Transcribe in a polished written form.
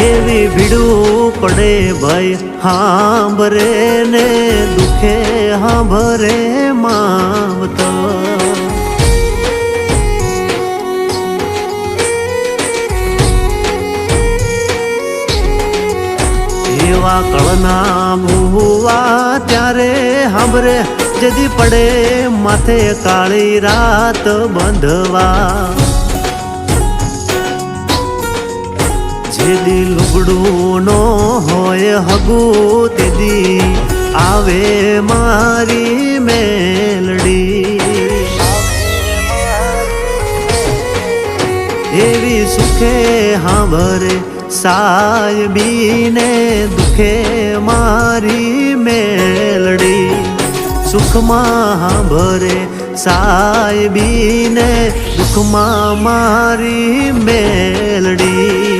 એવી ભીડું પડે ભાઈ હાંભરે ને દુખે હાંભરે માવતો એવા કળના ભૂવા ત્યારે હાંભરે જદી પડે માથે કાળી રાત બંધવા જેદી લુગડું નો હોય હગું તેદી આવે મારી મેલડી એવી સુખે હાંભરે સાયબીને દુખે મારી મેલડી સુખમાં હાંભરે સાયબીને દુખમાં મારી મેલડી